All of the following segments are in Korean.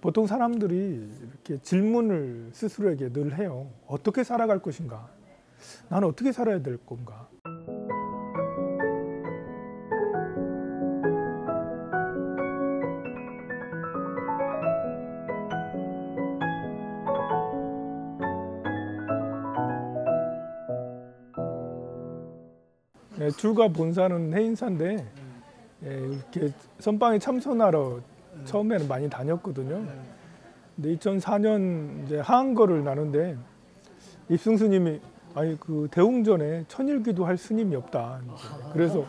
보통 사람들이 이렇게 질문을 스스로에게 늘 해요. 어떻게 살아갈 것인가? 나는 어떻게 살아야 될 건가? 출가 본사는 해인사인데 이렇게 선방에 참선하러 처음에는 많이 다녔거든요. 근데 2004년 이제 하한거를 나는데 입승 스님이 아니 그 대웅전에 천일기도 할 스님이 없다. 그래서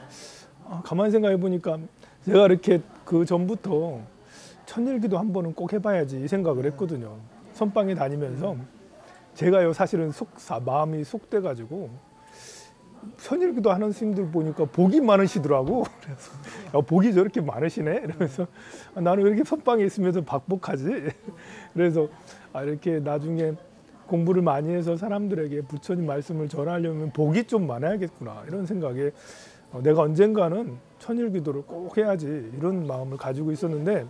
가만히 생각해 보니까 제가 이렇게 그 전부터 천일기도 한 번은 꼭 해봐야지 이 생각을 했거든요. 선방에 다니면서 제가요 사실은 마음이 속돼가지고 천일기도 하는 스님들 보니까 복이 많으시더라고. 그래서 야, 복이 저렇게 많으시네. 이러면서 나는 왜 이렇게 선방에 있으면서 박복하지? 그래서 이렇게 나중에 공부를 많이 해서 사람들에게 부처님 말씀을 전하려면 복이 좀 많아야겠구나 이런 생각에 내가 언젠가는 천일기도를 꼭 해야지 이런 마음을 가지고 있었는데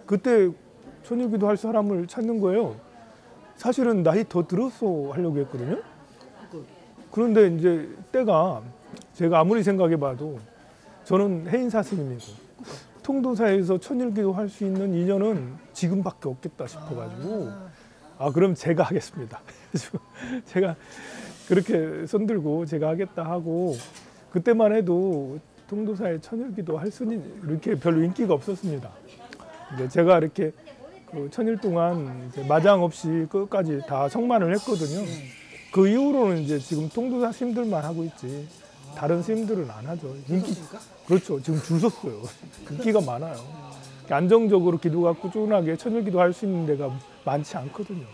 그때 천일기도 할 사람을 찾는 거예요. 사실은 나이 더 들어서 하려고 했거든요. 그런데 이제 때가 제가 아무리 생각해 봐도 저는 해인사 스님이고 통도사에서 천일기도 할 수 있는 인연은 지금밖에 없겠다 싶어가지고 그럼 제가 하겠습니다. 제가 그렇게 손들고 제가 하겠다 하고 그때만 해도 통도사에 천일기도 할 스님 이렇게 별로 인기가 없었습니다. 이제 제가 이렇게 그 천일 동안 이제 마장 없이 끝까지 다 성만을 했거든요. 그 이후로는 이제 지금 통도사 스님들만 하고 있지 다른 스님들은 안 하죠. 그렇죠. 지금 줄 섰어요. 인기가 많아요. 안정적으로 기도가 꾸준하게 천일기도 할 수 있는 데가 많지 않거든요.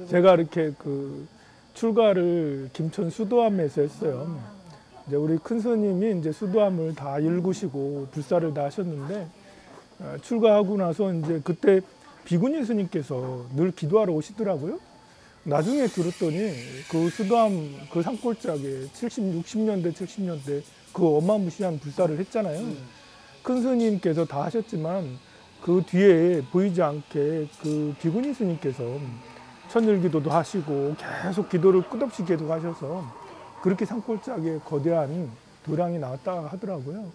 제가 이렇게 그 출가를 김천 수도암에서 했어요. 이제 우리 큰 스님이 이제 수도암을 다 일구시고 불사를 다 하셨는데 출가하고 나서 이제 그때 비구니 스님께서 늘 기도하러 오시더라고요. 나중에 들었더니 그 수도암 그 산골짜기에 60년대 70년대 그 어마무시한 불사를 했잖아요. 큰 스님께서 다 하셨지만 그 뒤에 보이지 않게 그 비구니 스님께서 천일기도도 하시고 계속 기도를 끝없이 계속 하셔서 그렇게 산골짜기에 거대한 도량이 나왔다 하더라고요.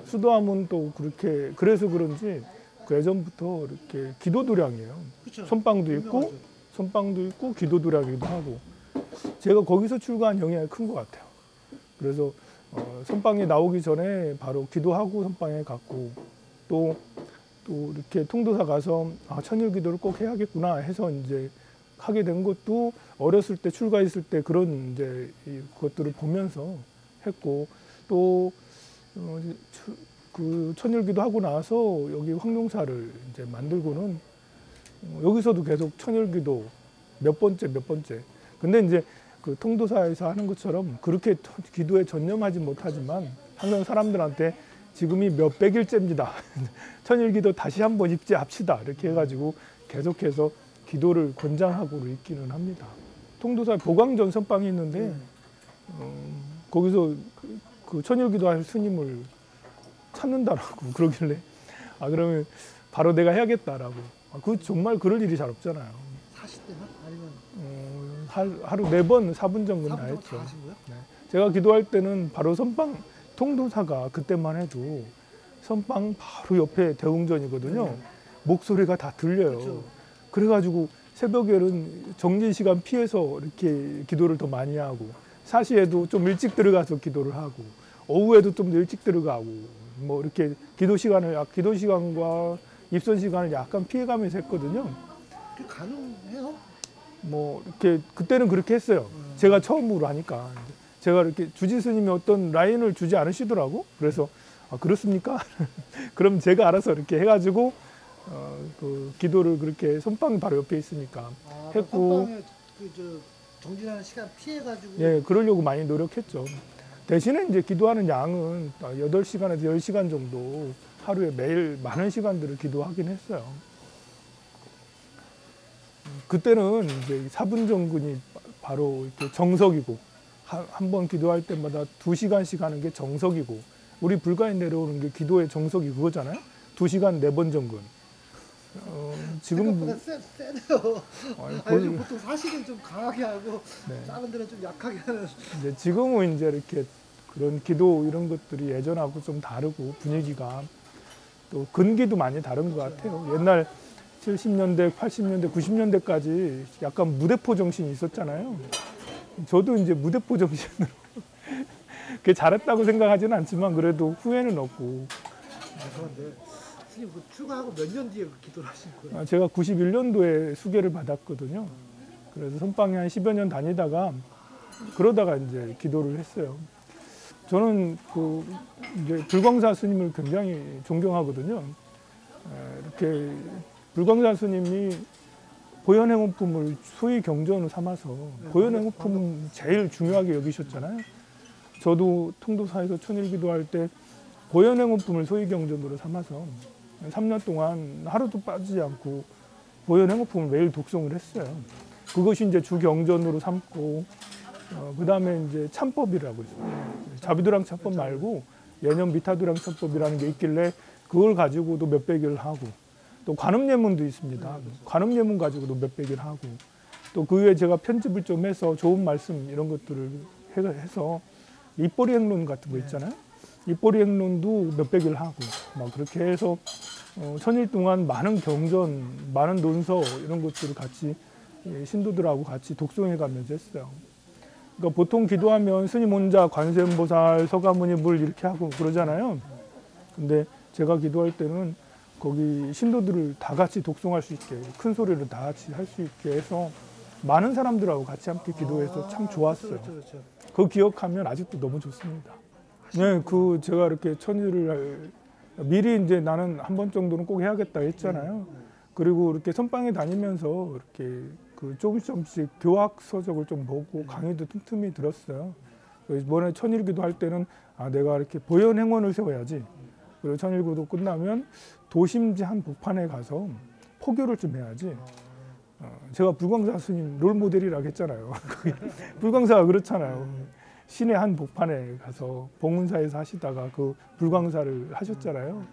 수도암은 또 그렇게 그래서 그런지 그 예전부터 이렇게 기도 도량이에요. 그쵸. 선방도 있고 선방도 있고 기도 도량이기도 하고 제가 거기서 출가한 영향이 큰 것 같아요. 그래서 선방에 나오기 전에 바로 기도하고 선방에 갔고 또 이렇게 통도사 가서 천일기도를 꼭 해야겠구나 해서 이제 하게 된 것도 어렸을 때 출가했을 때 그런 이제 그것들을 보면서 했고 또 그 천일기도 하고 나서 여기 황룡사를 이제 만들고는 여기서도 계속 천일기도 몇 번째. 근데 이제 그 통도사에서 하는 것처럼 그렇게 기도에 전념하지 못하지만 항상 사람들한테 지금이 몇 백일째입니다. 천일기도 다시 한번 입지합시다. 이렇게 해가지고 계속해서 기도를 권장하고 있기는 합니다. 통도사에 보광전 선방이 있는데 거기서 그 천일기도 할 스님을 찾는다라고 그러길래 그러면 바로 내가 해야겠다라고. 그 정말 그럴 일이 잘 없잖아요. 40대나 아니면 하루 4번 4분 정도 다 했죠. 네. 제가 기도할 때는 바로 선방 통도사가 그때만 해도 선방 바로 옆에 대웅전이거든요. 목소리가 다 들려요. 그쵸. 그래가지고 새벽에는 정진 시간 피해서 이렇게 기도를 더 많이 하고 사시에도 좀 일찍 들어가서 기도를 하고 오후에도 좀 더 일찍 들어가고 뭐 이렇게 기도 시간과 입선 시간을 약간 피해가면서 했거든요. 그게 가능해요? 뭐 이렇게 그때는 그렇게 했어요. 제가 처음으로 하니까 제가 이렇게 주지 스님이 어떤 라인을 주지 않으시더라고. 그래서 그렇습니까? 그럼 제가 알아서 이렇게 해가지고 그 기도를 그렇게 선방 바로 옆에 있으니까 했고. 선방에 정진하는 시간 피해가지고. 예, 그러려고 많이 노력했죠. 대신에 이제 기도하는 양은 8시간에서 10시간 정도 하루에 매일 많은 시간들을 기도하긴 했어요. 그때는 이제 사분정근이 바로 이렇게 정석이고 한 번 기도할 때마다 2시간씩 하는 게 정석이고 우리 불가에 내려오는 게 기도의 정석이 그거잖아요. 2시간 4번 정근. 지금 생각보다 세네요. 아니, 요즘 보통 사실은 좀 강하게 하고 네. 다른 데는 좀 약하게 하는. 이제 지금은 이제 이렇게 그런 기도 이런 것들이 예전하고 좀 다르고 분위기가 또 근기도 많이 다른 것 같아요. 옛날 70년대, 80년대, 90년대까지 약간 무대포 정신이 있었잖아요. 저도 이제 무대포 정신으로 그게 잘했다고 생각하지는 않지만 그래도 후회는 없고. 죄송한데 스님 그 출가하고 몇 년 뒤에 그 기도를 하신 거예요? 제가 91년도에 수계를 받았거든요. 그래서 선방에 한 10여 년 다니다가 그러다가 이제 기도를 했어요. 저는 그 이제 불광사 스님을 굉장히 존경하거든요. 이렇게 불광사 스님이 보현행원품을 소위 경전으로 삼아서 보현행원품 제일 중요하게 여기셨잖아요. 저도 통도사에서 천일기도할 때 보현행원품을 소위 경전으로 삼아서 3년 동안 하루도 빠지지 않고 보현행원품을 매일 독송을 했어요. 그것이 이제 주경전으로 삼고 그 다음에 이제 참법이라고 있어요. 자비도랑 참법 말고 예념 미타도랑 참법이라는 게 있길래 그걸 가지고도 몇백일 하고 또 관음예문도 있습니다. 관음예문 가지고도 몇백일 하고 또 그 외에 제가 편집을 좀 해서 좋은 말씀 이런 것들을 해서 입벌이 행론 같은 거 있잖아요. 입벌이 행론도 몇백일 하고 막 그렇게 해서 천일 동안 많은 경전, 많은 논서 이런 것들을 같이 신도들하고 같이 독송해 가면서 했어요. 그러니까 보통 기도하면 스님 혼자 관세음보살, 서가모니 물 이렇게 하고 그러잖아요. 근데 제가 기도할 때는 거기 신도들을 다 같이 독송할 수 있게 큰 소리로 다 같이 할 수 있게 해서 많은 사람들하고 같이 함께 기도해서 참 좋았어요. 그렇죠. 그거 기억하면 아직도 너무 좋습니다. 네, 그 제가 이렇게 천일을 미리 이제 나는 한 번 정도는 꼭 해야겠다 했잖아요. 그리고 이렇게 선방에 다니면서 이렇게 그 조금씩 교학 서적을 좀 보고 강의도 틈틈이 들었어요. 이번에 천일기도 할 때는 내가 이렇게 보현 행원을 세워야지. 그리고 천일기도 끝나면 도심지 한 복판에 가서 포교를 좀 해야지. 제가 불광사 스님 롤 모델이라고 했잖아요. 불광사가 그렇잖아요. 시내 한 복판에 가서 봉은사에서 하시다가 그 불광사를 하셨잖아요.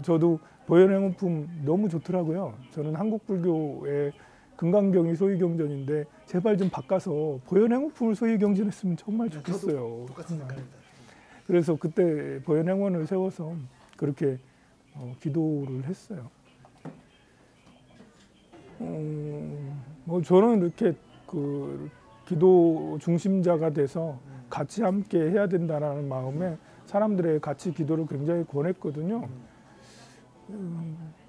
저도 보현행원품 너무 좋더라고요. 저는 한국 불교의 금강경이 소위경전인데 제발 좀 바꿔서 보현행원품을 소위경전했으면 정말 좋겠어요. 그래서 그때 보현행원을 세워서 그렇게 기도를 했어요. 뭐 저는 이렇게 그 기도 중심자가 돼서 같이 함께 해야 된다는 마음에 사람들의 같이 기도를 굉장히 권했거든요.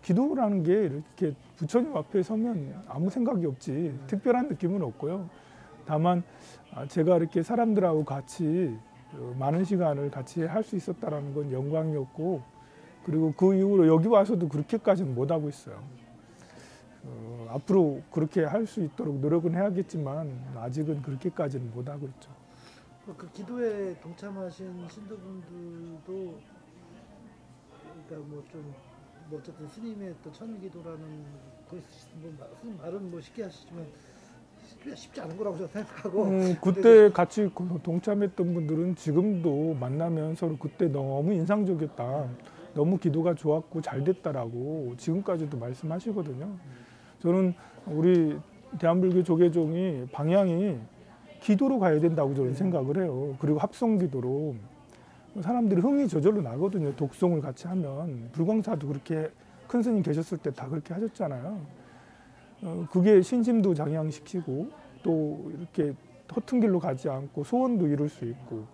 기도라는 게 이렇게 부처님 앞에 서면 아무 생각이 없지 특별한 느낌은 없고요. 다만 제가 이렇게 사람들하고 같이 많은 시간을 같이 할 수 있었다는 건 영광이었고 그리고 그 이후로 여기 와서도 그렇게까지는 못하고 있어요. 앞으로 그렇게 할 수 있도록 노력은 해야겠지만 아직은 그렇게까지는 못하고 있죠. 그 기도에 동참하신 신도분들도 그러니까 뭐 어쨌든 스님의 또 천일기도라는 그 스님 말은 뭐 쉽게 하시지만 쉽지 않은 거라고 저는 생각하고 그때 같이 동참했던 분들은 지금도 만나면 서로 그때 너무 인상적이었다. 너무 기도가 좋았고 잘 됐다라고 지금까지도 말씀하시거든요. 저는 우리 대한불교 조계종이 방향이 기도로 가야 된다고 저는 생각을 해요. 그리고 합성기도로 사람들이 흥이 저절로 나거든요. 독송을 같이 하면 불광사도 그렇게 큰 스님 계셨을 때 다 그렇게 하셨잖아요. 그게 신심도 장양시키고 또 이렇게 허튼 길로 가지 않고 소원도 이룰 수 있고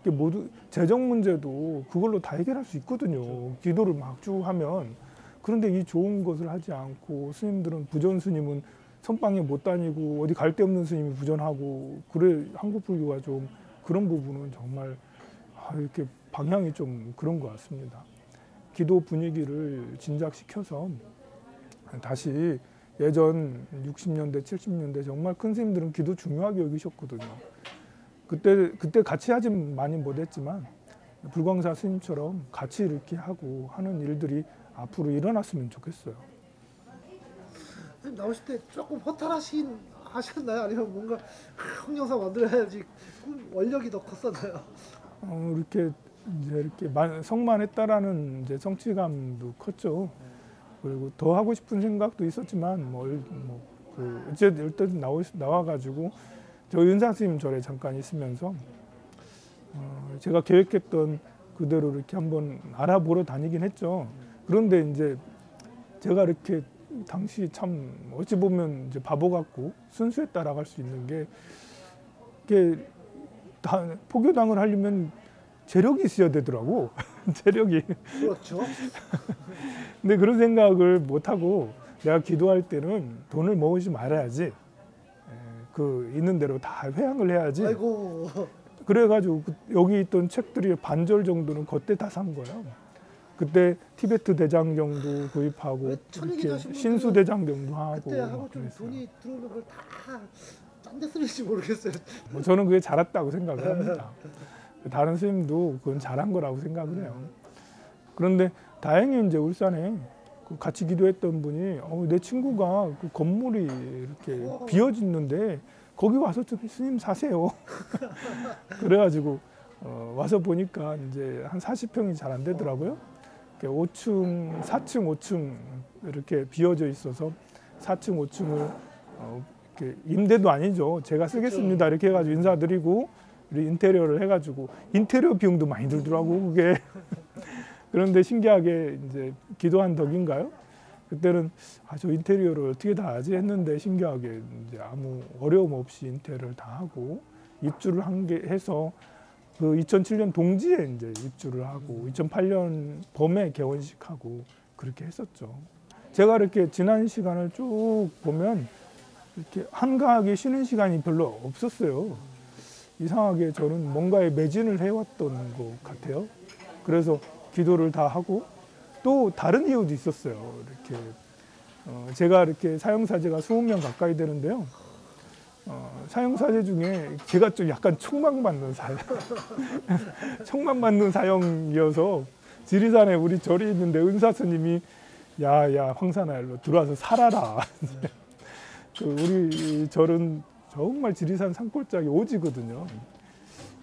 모두 재정 문제도 그걸로 다 해결할 수 있거든요. 기도를 막 쭉 하면. 그런데 이 좋은 것을 하지 않고 스님들은 부전 스님은 선방에 못 다니고 어디 갈 데 없는 스님이 부전하고 그래 한국 불교가 좀 그런 부분은 정말 이렇게 방향이 좀 그런 것 같습니다. 기도 분위기를 진작시켜서 다시 예전 60년대, 70년대 정말 큰 스님들은 기도 중요하게 여기셨거든요. 그때 같이 하지 많이 못했지만 불광사 스님처럼 같이 이렇게 하고 하는 일들이 앞으로 일어났으면 좋겠어요. 선생님 나오실 때 조금 허탈하셨나요? 아니면 뭔가 흥영사 만들어야지 원력이 더 컸었나요? 이렇게 성만했다라는 이제 성취감도 컸죠. 그리고 더 하고 싶은 생각도 있었지만 어쨌든 일단 나와가지고 저희 은사 스님 절에 잠깐 있으면서 제가 계획했던 그대로 이렇게 한번 알아보러 다니긴 했죠. 그런데 이제 제가 이렇게 당시 참 어찌 보면 이제 바보 같고 순수에 따라갈 수 있는 게 이게 포교당을 하려면 재력이 있어야 되더라고. 재력이. 그렇죠. 근데 그런 생각을 못 하고 내가 기도할 때는 돈을 모으지 말아야지. 그 있는 대로 다 회양을 해야지. 아이고. 그래가지고 여기 있던 책들이 반절 정도는 그때 다 산 거예요. 그때 티베트 대장경도 구입하고 이렇게 신수 대장경도 하고. 그때 하고 좀 그랬어요. 돈이 들어오면 그걸 다 딴 데 쓰는지 모르겠어요. 저는 그게 잘했다고 생각을 합니다. 다른 스님도 그건 잘한 거라고 생각을 해요. 그런데 다행히 이제 울산에 같이 기도했던 분이 내 친구가 그 건물이 이렇게 비어있는데 거기 와서 좀 스님 사세요. 그래가지고 와서 보니까 이제 한 40평이 잘 안 되더라고요. 5층, 4층, 5층 이렇게 비어져 있어서 4층, 5층을 이렇게 임대도 아니죠. 제가 쓰겠습니다. 이렇게 해가지고 인사드리고 인테리어를 해가지고 인테리어 비용도 많이 들더라고 그게. 그런데 신기하게 이제 기도한 덕인가요? 그때는 저 인테리어를 어떻게 다 하지 했는데 신기하게 이제 아무 어려움 없이 인테리어를 다 하고 입주를 해서 그 2007년 동지에 이제 입주를 하고 2008년 봄에 개원식하고 그렇게 했었죠. 제가 이렇게 지난 시간을 쭉 보면 이렇게 한가하게 쉬는 시간이 별로 없었어요. 이상하게 저는 뭔가에 매진을 해왔던 것 같아요. 그래서 기도를 다 하고 또 다른 이유도 있었어요. 이렇게 제가 이렇게 사형사제가 20명 가까이 되는데요. 사형사제 중에 제가 좀 약간 촉망받는 사형, 촉망받는 사형이어서 지리산에 우리 절이 있는데 은사 스님이 야 황산아 일로 들어와서 살아라. 우리 절은 정말 지리산 산골짜기 오지거든요.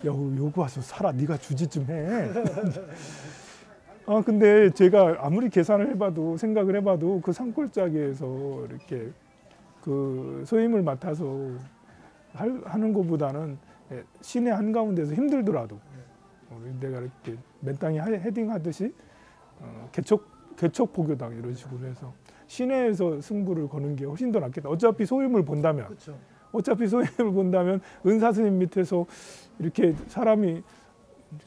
여기 와서 살아. 네가 주지 좀 해. 근데 제가 아무리 계산을 해봐도 생각을 해봐도 그 산골짜기에서 이렇게 그 소임을 맡아서 하는 것보다는 시내 한가운데서 힘들더라도 내가 이렇게 맨땅에 헤딩하듯이 개척 포교당 이런 식으로 해서 시내에서 승부를 거는 게 훨씬 더 낫겠다. 어차피 소임을 본다면 그렇죠. 은사 스님 밑에서 이렇게 사람이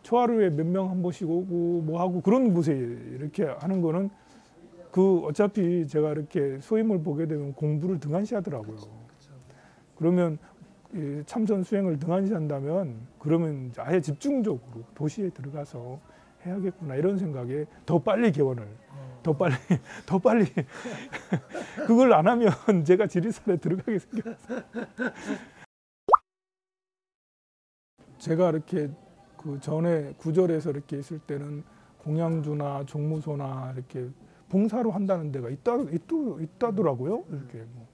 초하루에 몇 명 한 번씩 오고 뭐 하고 그런 곳에 이렇게 하는 거는 어차피 제가 이렇게 소임을 보게 되면 공부를 등한시 하더라고요. 그러면 참선 수행을 등한시 한다면 그러면 아예 집중적으로 도시에 들어가서 해야겠구나 이런 생각에 더 빨리 개원을 더 빨리 그걸 안 하면 제가 지리산에 들어가게 생겼어요. 제가 이렇게 그 전에 구절에서 이렇게 있을 때는 공양주나 종무소나 이렇게 봉사로 한다는 데가 있다더라고요. 이렇게 뭐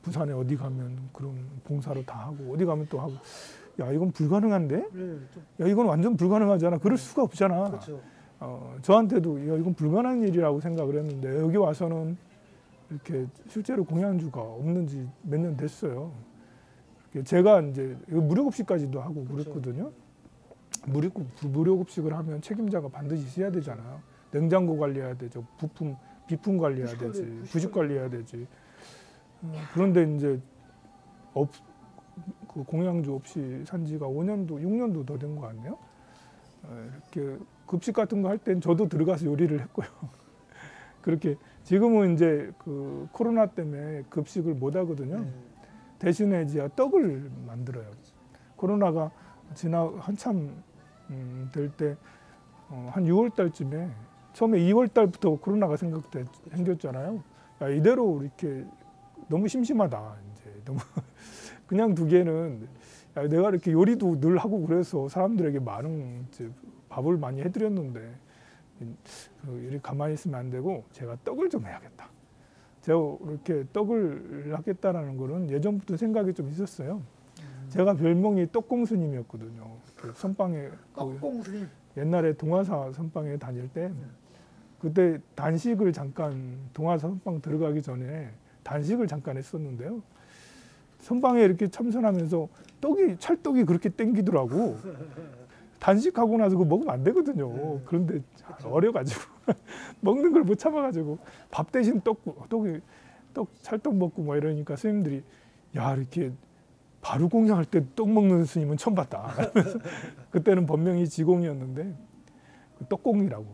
부산에 어디 가면 그런 봉사로 다 하고 어디 가면 또 하고 야 이건 불가능한데? 야 이건 완전 불가능하잖아. 그럴 수가 없잖아. 그렇죠. 저한테도 야 이건 불가능한 일이라고 생각을 했는데 여기 와서는 이렇게 실제로 공양주가 없는지 몇 년 됐어요. 제가 이제 무료급식까지도 하고 그랬거든요. 무료급식을 하면 책임자가 반드시 있어야 되잖아요. 냉장고 관리해야 되죠. 비품 관리해야 되지. 부식 관리해야 되지. 그런데 이제 그 공양주 없이 산 지가 5년도, 6년도 더 된 거 같네요. 이렇게 급식 같은 거 할 땐 저도 들어가서 요리를 했고요. 그렇게 지금은 이제 그 코로나 때문에 급식을 못 하거든요. 대신에 이제 떡을 만들어요. 코로나가 한참 될 때 한 6월 달쯤에 처음에 2월 달부터 코로나가 생겼잖아요. 야, 이대로 이렇게 너무 심심하다. 이제 너무 그냥 두기에는 야, 내가 이렇게 요리도 늘 하고 그래서 사람들에게 많은 밥을 많이 해드렸는데 이렇게 가만히 있으면 안 되고 제가 떡을 좀 해야겠다. 제가 이렇게 떡을 하겠다라는 거는 예전부터 생각이 좀 있었어요. 제가 별명이 떡공스님이었거든요. 그 선방에 떡공스님. 옛날에 동화사 선방에 다닐 때 그때 단식을 잠깐 동아사 선방 들어가기 전에 단식을 잠깐 했었는데요. 선방에 이렇게 참선하면서 찰떡이 그렇게 땡기더라고. 단식하고 나서 그거 먹으면 안 되거든요. 그런데 어려가지고 먹는 걸 못 참아가지고 밥 대신 떡 찰떡 먹고 뭐 이러니까 스님들이 야 이렇게 바로 공양할 때 떡 먹는 스님은 처음 봤다. 그때는 본명이 지공이었는데 떡공이라고.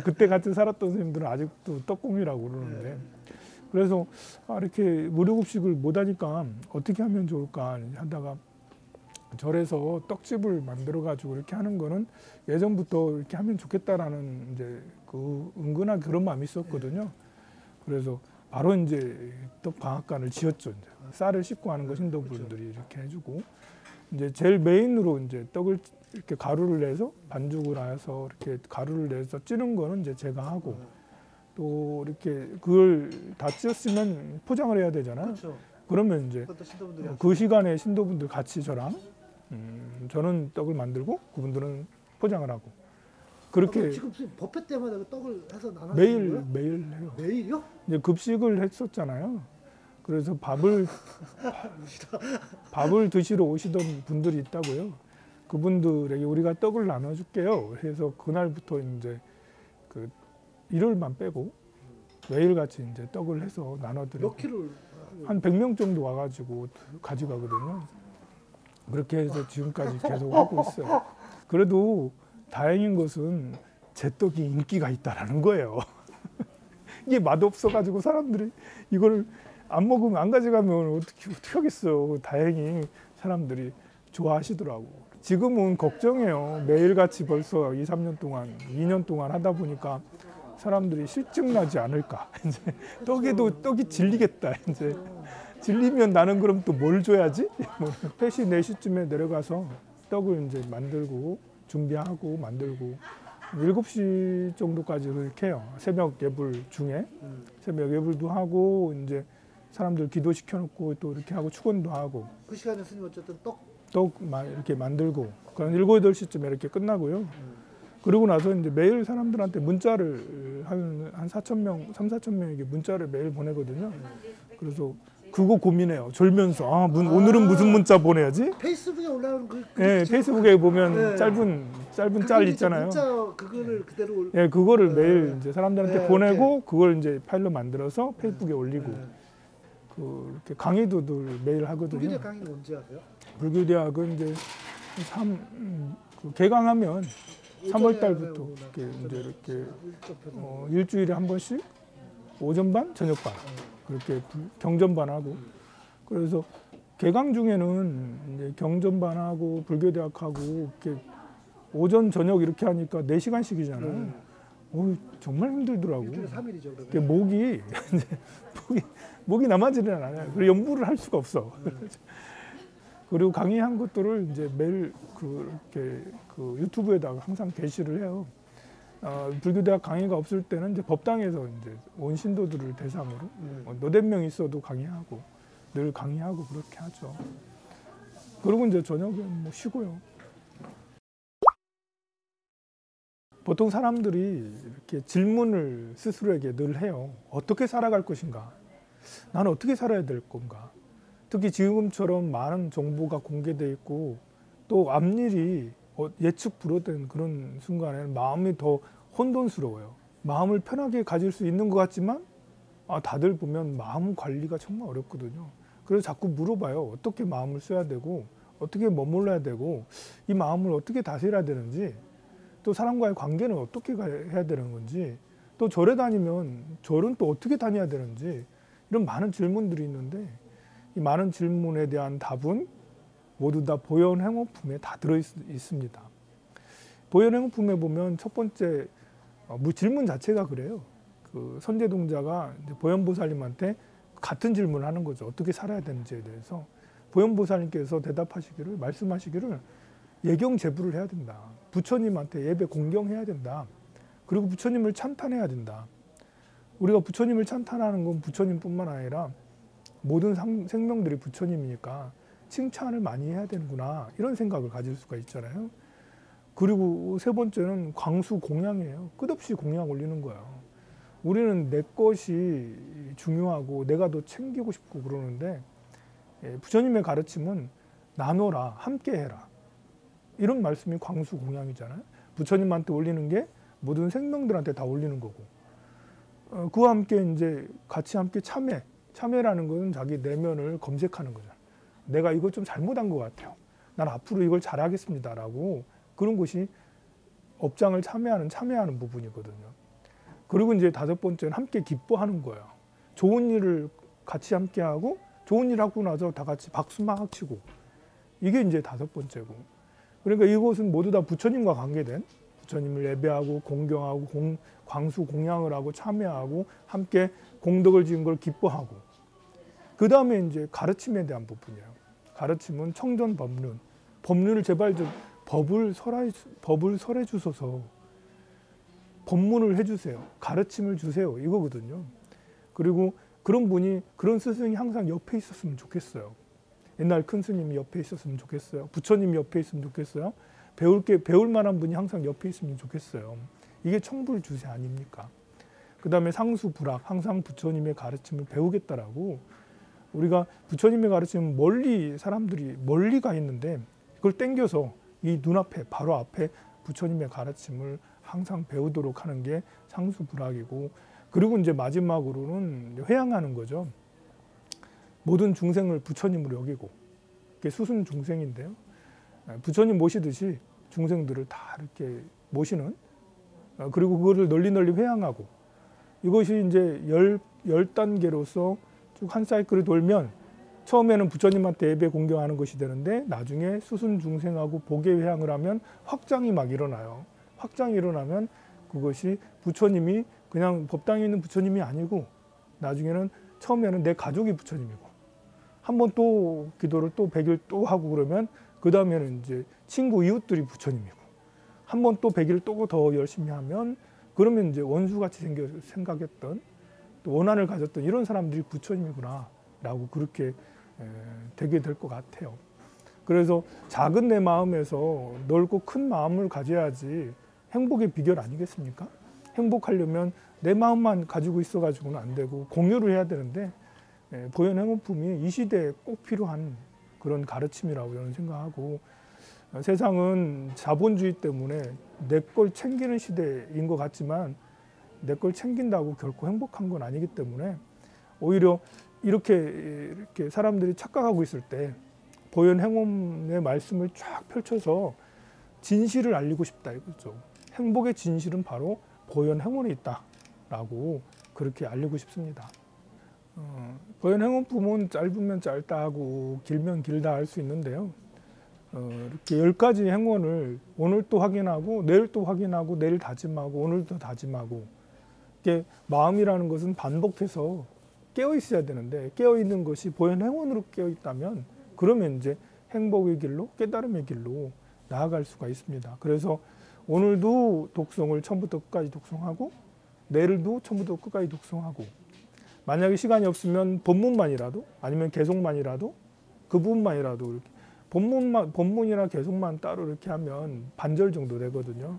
그때 같이 살았던 스님들은 아직도 떡공이라고 그러는데 그래서 이렇게 무료급식을 못하니까 어떻게 하면 좋을까 하다가 절에서 떡집을 만들어 가지고 이렇게 하는 거는 예전부터 이렇게 하면 좋겠다라는 이제 그 은근한 그런 마음이 있었거든요. 그래서 바로 이제 떡 방앗간을 지었죠. 이제 쌀을 씻고 하는 거 신도분들이 이렇게 해주고 이제 제일 메인으로 이제 떡을 이렇게 가루를 내서 반죽을 해서 이렇게 가루를 내서 찌는 거는 이제 제가 하고 또 이렇게 그걸 다 찌었으면 포장을 해야 되잖아요. 그렇죠. 그러면 이제 그 시간에 신도분들 같이 저랑 저는 떡을 만들고 그분들은 포장을 하고 그렇게 지금 법회 때마다 그 떡을 해서 나눠 매일 해요. 매일요? 이제 급식을 했었잖아요. 그래서 밥을 드시러 오시던 분들이 있다고요. 그분들에게 우리가 떡을 나눠줄게요. 해서 그날부터 이제 그 일요일만 빼고 매일같이 이제 떡을 해서 나눠드리고 몇 킬로? 한 100명 정도 와가지고 가져가거든요. 그렇게 해서 지금까지 계속 하고 있어요. 그래도 다행인 것은 제 떡이 인기가 있다라는 거예요. 이게 맛없어가지고 사람들이 이걸 안 먹으면 안 가져가면 어떻게 하겠어. 다행히 사람들이 좋아하시더라고. 지금은 걱정해요. 매일같이 벌써 2, 3년 동안, 2년 동안 하다 보니까 사람들이 실증 나지 않을까. 이제 떡이 질리겠다. 이제 질리면 나는 그럼 또 뭘 줘야지? 3시, 4시쯤에 내려가서 떡을 이제 만들고 준비하고 만들고 7시 정도까지 그렇게 해요. 새벽 예불 중에 새벽 예불도 하고 이제 사람들 기도시켜 놓고 또 이렇게 하고 축원도 하고 그 시간에 스님 어쨌든 떡 이렇게 만들고 그런 7, 8시쯤에 이렇게 끝나고요. 그러고 나서 이제 매일 사람들한테 문자를 한 4,000명, 3, 4,000명에게 문자를 매일 보내거든요. 그래서 그거 고민해요. 졸면서 오늘은 무슨 문자 보내야지? 페이스북에 올라오는 네, 페이스북에 보면 네. 짧은 짤 있잖아요. 문자 그거를 그대로 네, 그거를 네. 매일 이제 사람들한테 네, 보내고 그걸 이제 파일로 만들어서 페이스북에 올리고 네. 이렇게 강의도들 매일 하거든요. 불교대 강의는 언제 하세요? 불교대학은 이제 개강하면 3월 달부터 이렇게 일주일에 한 번씩 오전반, 저녁반 그렇게 경전반하고 그래서 개강 중에는 이제 경전반하고 불교대학하고 이렇게 오전 저녁 이렇게 하니까 4시간씩이잖아요. 정말 힘들더라고. 일주일에 3일이죠. 이게 목이 남아지는 않아요. 그리고 연구를 할 수가 없어. 그리고 강의한 것들을 이제 매일 그렇게 유튜브에다가 항상 게시를 해요. 불교대학 강의가 없을 때는 이제 법당에서 이제 온 신도들을 대상으로 너댓 명 있어도 강의하고 늘 강의하고 그렇게 하죠. 그리고 이제 저녁에 뭐 쉬고요. 보통 사람들이 이렇게 질문을 스스로에게 늘 해요. 어떻게 살아갈 것인가? 나는 어떻게 살아야 될 건가? 특히 지금처럼 많은 정보가 공개되어 있고 또 앞일이 예측 불허된 그런 순간에는 마음이 더 혼돈스러워요. 마음을 편하게 가질 수 있는 것 같지만 다들 보면 마음 관리가 정말 어렵거든요. 그래서 자꾸 물어봐요. 어떻게 마음을 써야 되고 어떻게 머물러야 되고 이 마음을 어떻게 다스려야 되는지 또 사람과의 관계는 어떻게 해야 되는 건지 또 절에 다니면 절은 또 어떻게 다녀야 되는지 이런 많은 질문들이 있는데 이 많은 질문에 대한 답은 모두 다 보현행어품에 다 들어있습니다. 보현행어품에 보면 첫 번째 질문 자체가 그래요. 그 선제동자가 보현보살님한테 같은 질문을 하는 거죠. 어떻게 살아야 되는지에 대해서 보현보살님께서 말씀하시기를 예경제부를 해야 된다. 부처님한테 예배 공경해야 된다. 그리고 부처님을 찬탄해야 된다. 우리가 부처님을 찬탄하는 건 부처님뿐만 아니라 모든 생명들이 부처님이니까 칭찬을 많이 해야 되는구나 이런 생각을 가질 수가 있잖아요. 그리고 세 번째는 광수 공양이에요. 끝없이 공양 올리는 거야. 우리는 내 것이 중요하고 내가 더 챙기고 싶고 그러는데 부처님의 가르침은 나눠라, 함께 해라. 이런 말씀이 광수 공양이잖아요. 부처님한테 올리는 게 모든 생명들한테 다 올리는 거고. 그와 함께 이제 같이 함께 참회라는 것은 자기 내면을 검색하는 거잖아요. 내가 이거 좀 잘못한 것 같아요. 난 앞으로 이걸 잘하겠습니다라고 그런 것이 업장을 참여하는 부분이거든요. 그리고 이제 다섯 번째는 함께 기뻐하는 거예요. 좋은 일을 같이 함께 하고 좋은 일 하고 나서 다 같이 박수 막 치고 이게 이제 다섯 번째고. 그러니까 이것은 모두 다 부처님과 관계된 부처님을 예배하고 공경하고 광수 공양을 하고 참여하고 함께 공덕을 지은 걸 기뻐하고 그 다음에 이제 가르침에 대한 부분이에요. 가르침은 청전 법륜. 법륜을 제발 좀 법을 설해 주소서. 법문을 해주세요. 가르침을 주세요. 이거거든요. 그리고 그런 분이 그런 스승이 항상 옆에 있었으면 좋겠어요. 옛날 큰 스님이 옆에 있었으면 좋겠어요. 부처님이 옆에 있으면 좋겠어요. 배울 만한 분이 항상 옆에 있으면 좋겠어요. 이게 청불주세 아닙니까? 그 다음에 상수불학, 항상 부처님의 가르침을 배우겠다라고. 우리가 부처님의 가르침은 사람들이 멀리 가 있는데 그걸 땡겨서 이 눈앞에 바로 앞에 부처님의 가르침을 항상 배우도록 하는 게 상수불학이고, 그리고 이제 마지막으로는 회양하는 거죠. 모든 중생을 부처님으로 여기고, 그게 수순 중생인데요. 부처님 모시듯이 중생들을 다 이렇게 모시는, 그리고 그거를 널리 회양하고, 이것이 이제 열 단계로서 쭉 한 사이클을 돌면 처음에는 부처님한테 예배 공경하는 것이 되는데 나중에 수순 중생하고 복의 회양을 하면 확장이 막 일어나요. 확장이 일어나면 그것이 부처님이 그냥 법당에 있는 부처님이 아니고 나중에는 처음에는 내 가족이 부처님이고 한번 또 기도를 또 100일 또 하고 그러면 그 다음에는 이제 친구 이웃들이 부처님이고 한번 또 100일 또 더 열심히 하면 그러면 이제 원수같이 생각했던 또 원한을 가졌던 이런 사람들이 부처님이구나 라고 그렇게 되게 될 것 같아요. 그래서 작은 내 마음에서 넓고 큰 마음을 가져야지 행복의 비결 아니겠습니까? 행복하려면 내 마음만 가지고 있어가지고는 안 되고 공유를 해야 되는데 보현행원품이 이 시대에 꼭 필요한 그런 가르침이라고 저는 생각하고, 세상은 자본주의 때문에 내 걸 챙기는 시대인 것 같지만 내 걸 챙긴다고 결코 행복한 건 아니기 때문에 오히려 이렇게 사람들이 착각하고 있을 때 보현행원의 말씀을 쫙 펼쳐서 진실을 알리고 싶다 이거죠. 행복의 진실은 바로 보현행원에 있다라고 그렇게 알리고 싶습니다. 보현행원품은 짧으면 짧다 하고 길면 길다 할 수 있는데요. 이렇게 10가지 행원을 오늘 또 확인하고 내일 또 확인하고 내일 다짐하고 오늘 또 다짐하고, 이게 마음이라는 것은 반복해서 깨어 있어야 되는데 깨어 있는 것이 보현행원으로 깨어 있다면 그러면 이제 행복의 길로 깨달음의 길로 나아갈 수가 있습니다. 그래서 오늘도 독송을 처음부터 끝까지 독송하고 내일도 처음부터 끝까지 독송하고, 만약에 시간이 없으면 본문만이라도 아니면 개송만이라도 그 부분만이라도 이렇게 본문이나 개송만 따로 이렇게 하면 반절 정도 되거든요.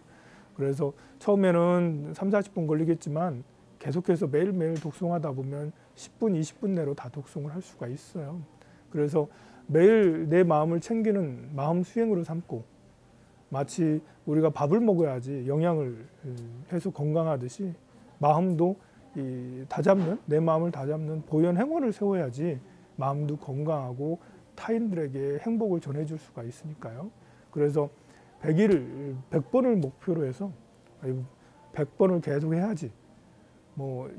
그래서 처음에는 30-40분 걸리겠지만 계속해서 매일매일 독송하다 보면 10분, 20분 내로 다 독송을 할 수가 있어요. 그래서 매일 내 마음을 챙기는 마음 수행으로 삼고, 마치 우리가 밥을 먹어야지 영양을 해서 건강하듯이 마음도 내 마음을 다잡는 보현행원을 세워야지 마음도 건강하고 타인들에게 행복을 전해줄 수가 있으니까요. 그래서 100번을 목표로 해서 100번을 계속 해야지.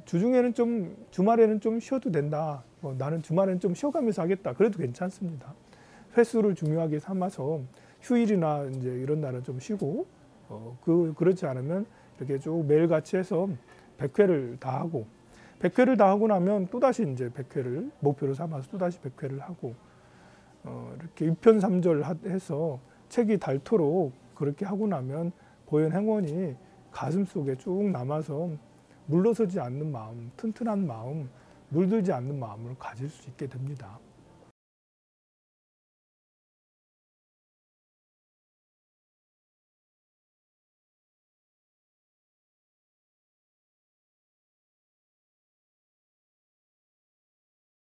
주중에는 주말에는 좀 쉬어도 된다. 나는 주말에는 좀 쉬어가면서 하겠다. 그래도 괜찮습니다. 횟수를 중요하게 삼아서 휴일이나 이제 이런 날은 좀 쉬고, 그렇지 않으면 이렇게 쭉 매일같이 해서 100회를 다 하고, 100회를 다 하고 나면 또다시 이제 100회를 목표로 삼아서 또다시 100회를 하고, 이렇게 6편 3절 해서 책이 닳도록 그렇게 하고 나면 보현행원이 가슴 속에 쭉 남아서 물러서지 않는 마음, 튼튼한 마음, 물들지 않는 마음을 가질 수 있게 됩니다.